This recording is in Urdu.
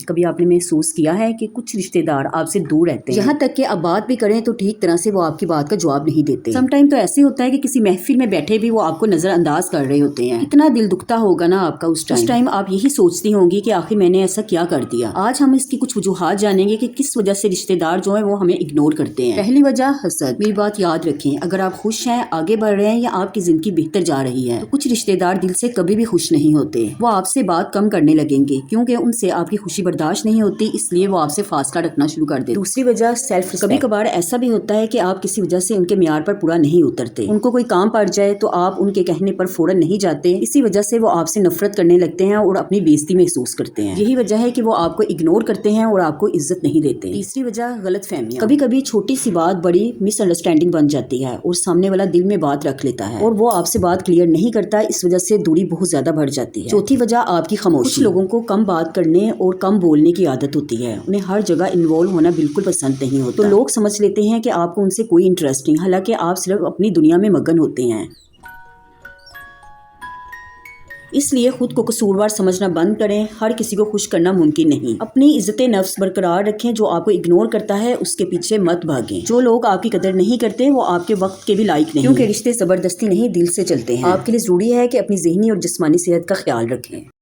کبھی آپ نے محسوس کیا ہے کہ کچھ رشتے دار آپ سے دور رہتے ہیں، یہاں تک کہ آپ بات بھی کریں تو ٹھیک طرح سے وہ آپ کی بات کا جواب نہیں دیتے۔ سم ٹائم تو ایسے ہوتا ہے کہ کسی محفل میں بیٹھے بھی وہ آپ کو نظر انداز کر رہے ہوتے ہیں۔ اتنا دل دکھتا ہوگا نا آپ کا اس ٹائم آپ یہی سوچتی ہوں گی کہ آخر میں نے ایسا کیا کر دیا۔ آج ہم اس کی کچھ وجوہات جانیں گے کہ کس وجہ سے رشتے دار جو ہیں وہ ہمیں اگنور کرتے ہیں۔ پہلی وجہ حسد۔ میری بات یاد رکھیں، اگر آپ خوش ہیں، آگے بڑھ رہے ہیں یا آپ کی زندگی بہتر جا رہی ہے تو کچھ رشتے دار دل سے کبھی بھی خوش نہیں ہوتے۔ وہ آپ سے بات کم کرنے لگیں گے کیونکہ ان سے آپ کی خوشی برداشت نہیں ہوتی، اس لیے وہ آپ سے فاصلہ رکھنا شروع کر دیتے۔ دوسری وجہ سیلف رسپیکٹ۔ کبھی کبھار ایسا بھی ہوتا ہے کہ آپ کسی وجہ سے ان کے معیار پر پورا نہیں اترتے، ان کو کوئی کام پڑ جائے تو آپ ان کے کہنے پر فوراً نہیں جاتے، اسی وجہ سے وہ آپ سے نفرت کرنے لگتے ہیں اور اپنی بے عزتی محسوس کرتے ہیں۔ یہی وجہ ہے کہ وہ آپ کو اگنور کرتے ہیں اور آپ کو عزت نہیں دیتے۔ تیسری وجہ غلط فہمیاں۔ کبھی کبھی چھوٹی سی بات بڑی مس انڈرسٹینڈنگ بن جاتی ہے اور سامنے والا دل میں بات رکھ لیتا ہے اور وہ آپ سے بات کلیئر نہیں کرتا، اس وجہ سے دوری بہت زیادہ بڑھ جاتی ہے۔ چوتھی وجہ آپ کی خاموشی۔ کچھ لوگوں کو کم بات کرنے اور کم بولنے کی عادت ہوتی ہے، انہیں ہر جگہ انوالو ہونا بالکل پسند نہیں ہوتا، تو لوگ سمجھ لیتے ہیں کہ آپ کو ان سے کوئی انٹرسٹ نہیں، حالانکہ آپ صرف اپنی دنیا میں مگن ہوتے ہیں۔ اس لیے خود کو قصوروار سمجھنا بند کریں، ہر کسی کو خوش کرنا ممکن نہیں۔ اپنی عزت نفس برقرار رکھیں، جو آپ کو اگنور کرتا ہے اس کے پیچھے مت بھاگیں۔ جو لوگ آپ کی قدر نہیں کرتے وہ آپ کے وقت کے بھی لائق نہیں، کیونکہ رشتے زبردستی نہیں دل سے چلتے ہیں۔ آپ کے لیے ضروری ہے کہ اپنی ذہنی اور جسمانی صحت کا خیال رکھیں۔